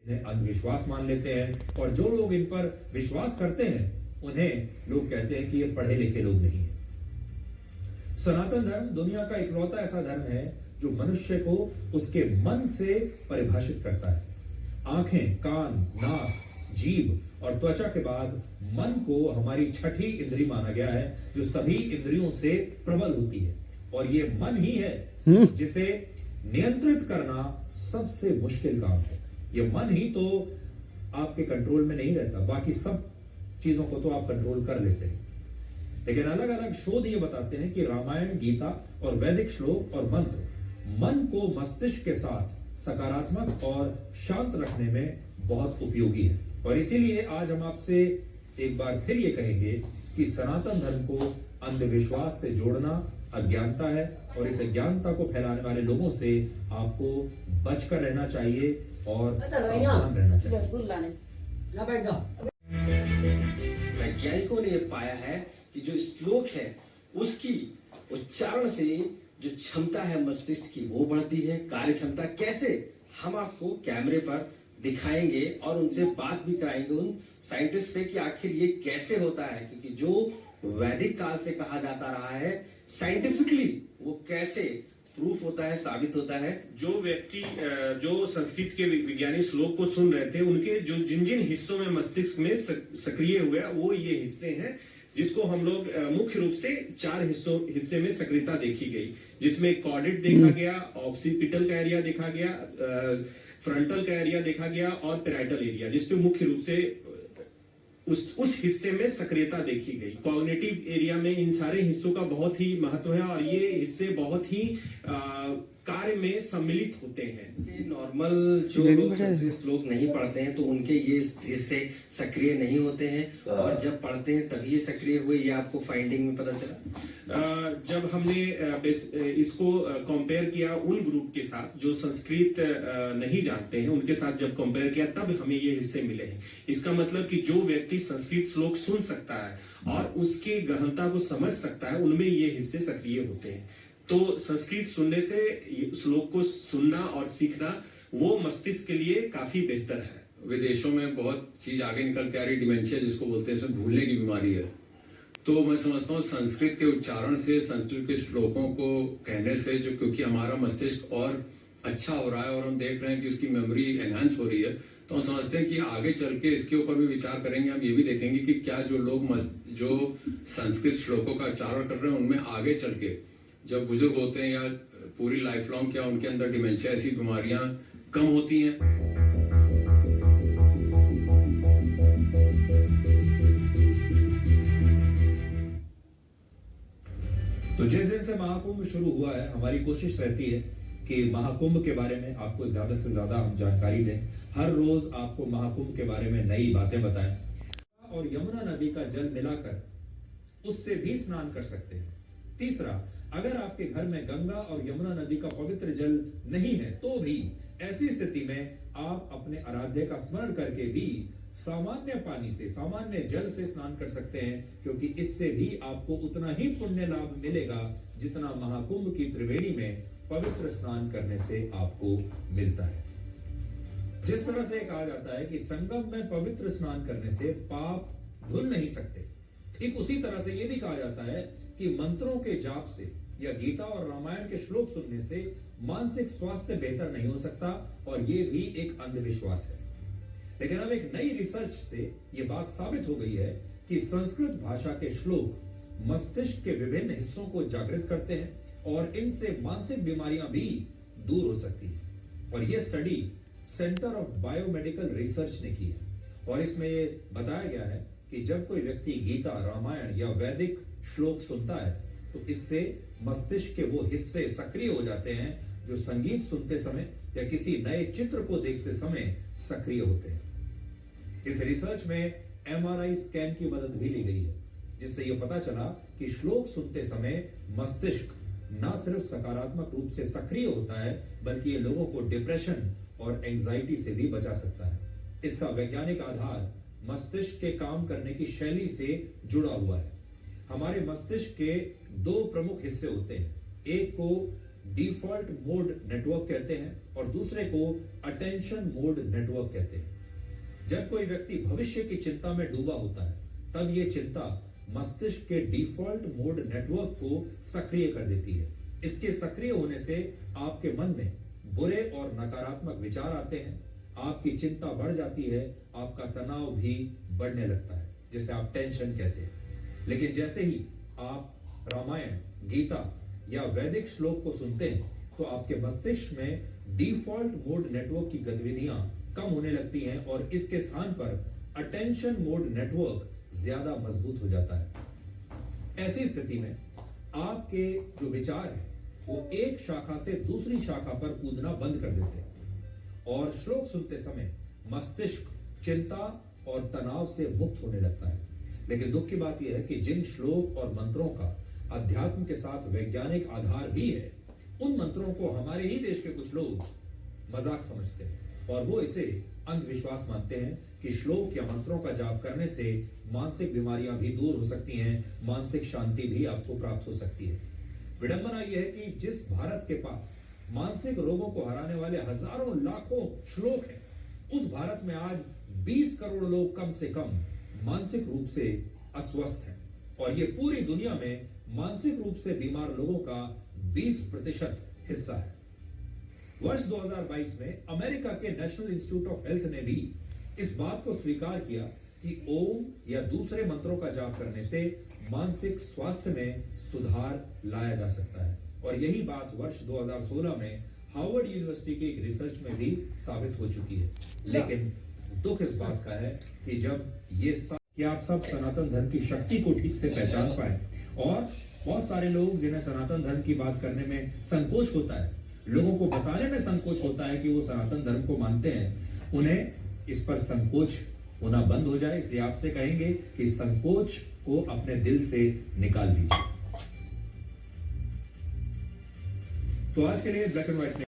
इन्हें अंधविश्वास मान लेते हैं और जो लोग इन पर विश्वास करते हैं उन्हें लोग कहते हैं कि ये पढ़े लिखे लोग नहीं है। सनातन धर्म दुनिया का इकलौता ऐसा धर्म है जो मनुष्य को उसके मन से परिभाषित करता है। आंखें, कान, नाक, जीभ और त्वचा के बाद मन को हमारी छठी इंद्री माना गया है जो सभी इंद्रियों से प्रबल होती है और ये मन ही है जिसे नियंत्रित करना सबसे मुश्किल काम है। ये मन ही तो आपके कंट्रोल में नहीं रहता, बाकी सब चीजों को तो आप कंट्रोल कर लेते हैं। लेकिन अलग अलग शोध ये बताते हैं कि रामायण, गीता और वैदिक श्लोक और मंत्र मन को मस्तिष्क के साथ सकारात्मक और शांत रखने में बहुत उपयोगी है। और इसीलिए आज हम आपसे एक बार फिर ये कहेंगे कि सनातन धर्म को अंधविश्वास से जोड़ना अज्ञानता है और इस अज्ञानता को फैलाने वाले लोगों से आपको बचकर रहना चाहिए और सावधान रहना चाहिए। वैज्ञानिकों ने यह पाया है कि जो श्लोक है उसकी उच्चारण से जो क्षमता है मस्तिष्क की वो बढ़ती है। कार्य क्षमता कैसे, हम आपको कैमरे पर दिखाएंगे और उनसे बात भी कराएंगे उन साइंटिस्ट से कि आखिर ये कैसे होता है, क्योंकि जो वैदिक काल से कहा जाता रहा है साइंटिफिकली वो कैसे प्रूफ होता है, साबित होता है। जो व्यक्ति जो संस्कृत के विज्ञानी श्लोक को सुन रहे थे उनके जो जिन जिन हिस्सों में मस्तिष्क में सक्रिय हुए वो ये हिस्से हैं जिसको हम लोग मुख्य रूप से 4 हिस्से में सक्रियता देखी गई, जिसमें कॉर्डेट देखा गया, ऑक्सीपिटल का एरिया देखा गया, फ्रंटल का एरिया देखा गया और पैराइटल एरिया, जिसपे मुख्य रूप से उस हिस्से में सक्रियता देखी गई। कॉग्निटिव एरिया में इन सारे हिस्सों का बहुत ही महत्व है और ये हिस्से बहुत ही कार्य में सम्मिलित होते हैं। नॉर्मल जो लोग संस्कृत लोग नहीं पढ़ते हैं तो उनके ये हिस्से सक्रिय नहीं होते हैं और जब पढ़ते हैं तभी ये सक्रिय हुए, ये आपको फाइंडिंग में पता चला। जब हमने इसको कंपेयर किया उन ग्रुप के साथ जो संस्कृत नहीं जानते हैं उनके साथ जब कंपेयर किया तब हमें ये हिस्से मिले हैं। इसका मतलब कि जो व्यक्ति संस्कृत श्लोक सुन सकता है और उसकी गहनता को समझ सकता है उनमें ये हिस्से सक्रिय होते हैं। तो संस्कृत सुनने से श्लोक को सुनना और सीखना वो मस्तिष्क के लिए काफी बेहतर है। विदेशों में बहुत चीज आगे निकल के आ रही, डिमेंशिया जिसको बोलते हैं, इसमें भूलने की बीमारी है। तो मैं समझता हूँ संस्कृत के उच्चारण से, संस्कृत के श्लोकों को कहने से, जो क्योंकि हमारा मस्तिष्क और अच्छा हो रहा है और हम देख रहे हैं कि उसकी मेमोरी एनहांस हो रही है, तो हम समझते हैं कि आगे चल के इसके ऊपर भी विचार करेंगे। हम ये भी देखेंगे कि क्या जो लोग जो संस्कृत श्लोकों का उच्चारण कर रहे हैं उनमें आगे चल के जब बुजुर्ग होते हैं या पूरी लाइफ लॉन्ग क्या उनके अंदर डिमेंशिया ऐसी बीमारियां कम होती हैं। तो जिस दिन से महाकुंभ शुरू हुआ है हमारी कोशिश रहती है कि महाकुंभ के बारे में आपको ज्यादा से ज्यादा हम जानकारी दें। हर रोज आपको महाकुंभ के बारे में नई बातें बताएं और यमुना नदी का जल मिलाकर उससे भी स्नान कर सकते हैं। तीसरा, अगर आपके घर में गंगा और यमुना नदी का पवित्र जल नहीं है तो भी ऐसी स्थिति में आप अपने आराध्य का स्मरण करके भी सामान्य पानी से, सामान्य जल से स्नान कर सकते हैं, क्योंकि इससे भी आपको उतना ही पुण्य लाभ मिलेगा जितना महाकुंभ की त्रिवेणी में पवित्र स्नान करने से आपको मिलता है। जिस तरह से कहा जाता है कि संगम में पवित्र स्नान करने से पाप धुल नहीं सकते, ठीक उसी तरह से यह भी कहा जाता है कि मंत्रों के जाप से या गीता और रामायण के श्लोक सुनने से मानसिक स्वास्थ्य बेहतर नहीं हो सकता और यह भी एक अंधविश्वास है। लेकिन अब एक नई रिसर्च से यह बात साबित हो गई है कि संस्कृत भाषा के श्लोक मस्तिष्क के विभिन्न हिस्सों को जागृत करते हैं और इनसे मानसिक बीमारियां भी दूर हो सकती है। और यह study centre of biomedical research ने की है और इसमें यह बताया गया है कि जब कोई व्यक्ति गीता, रामायण या वैदिक श्लोक सुनता है तो इससे मस्तिष्क के वो हिस्से सक्रिय हो जाते हैं जो संगीत सुनते समय या किसी नए चित्र को देखते समय सक्रिय होते हैं। इस रिसर्च में MRI स्कैन की मदद भी ली गई है जिससे यह पता चला कि श्लोक सुनते समय मस्तिष्क न सिर्फ सकारात्मक रूप से सक्रिय होता है बल्कि ये लोगों को डिप्रेशन और एंजाइटी से भी बचा सकता है। इसका वैज्ञानिक आधार मस्तिष्क के काम करने की शैली से जुड़ा हुआ है। हमारे मस्तिष्क के 2 प्रमुख हिस्से होते हैं, एक को डिफॉल्ट मोड नेटवर्क कहते हैं और दूसरे को अटेंशन मोड नेटवर्क कहते हैं। जब कोई व्यक्ति भविष्य की चिंता में डूबा होता है तब यह चिंता मस्तिष्क के डिफॉल्ट मोड नेटवर्क को सक्रिय कर देती है। इसके सक्रिय होने से आपके मन में बुरे और नकारात्मक विचार आते हैं, आपकी चिंता बढ़ जाती है, आपका तनाव भी बढ़ने लगता है, जिसे आप टेंशन कहते हैं। लेकिन जैसे ही आप रामायण, गीता या वैदिक श्लोक को सुनते हैं तो आपके मस्तिष्क में डिफॉल्ट मोड नेटवर्क की गतिविधियां कम होने लगती हैं और इसके स्थान पर अटेंशन मोड नेटवर्क ज्यादा मजबूत हो जाता है। ऐसी स्थिति में आपके जो विचार हैं वो एक शाखा से दूसरी शाखा पर कूदना बंद कर देते हैं और श्लोक सुनते समय मस्तिष्क चिंता और तनाव से मुक्त होने लगता है। लेकिन दुख की बात यह है कि जिन श्लोक और मंत्रों का अध्यात्म के साथ वैज्ञानिक आधार भी है, उन मंत्रों को हमारे ही देश के कुछ लोग मजाक समझते हैं और वो इसे अंधविश्वास मानते हैं कि श्लोक या मंत्रों का जाप करने से मानसिक बीमारियां भी दूर हो सकती हैं, मानसिक शांति भी आपको प्राप्त हो सकती है। विडंबना यह है कि जिस भारत के पास मानसिक रोगों को हराने वाले हजारों लाखों श्लोक हैं, उस भारत में आज 20 करोड़ लोग कम से कम मानसिक रूप से अस्वस्थ हैं और ये पूरी दुनिया में मानसिक रूप से बीमार लोगों का 20% हिस्सा है। वर्ष 2022 में अमेरिका के नेशनल इंस्टीट्यूट ऑफ हेल्थ ने भी इस बात को स्वीकार किया कि ओम या दूसरे मंत्रों का जाप करने से मानसिक स्वास्थ्य में सुधार लाया जा सकता है और यही बात वर्ष 2016 में हार्वर्ड यूनिवर्सिटी के एक रिसर्च में भी साबित हो चुकी है। लेकिन दुख इस बात का है कि जब ये कि आप सब सनातन धर्म की शक्ति को ठीक से पहचान पाए और बहुत सारे लोग जिन्हें सनातन धर्म की बात करने में संकोच होता है, लोगों को बताने में संकोच होता है कि वो सनातन धर्म को मानते हैं, उन्हें इस पर संकोच होना बंद हो जाए। इसलिए आपसे कहेंगे कि संकोच को अपने दिल से निकाल दीजिए। तो आज के लिए ब्लैक एंड व्हाइट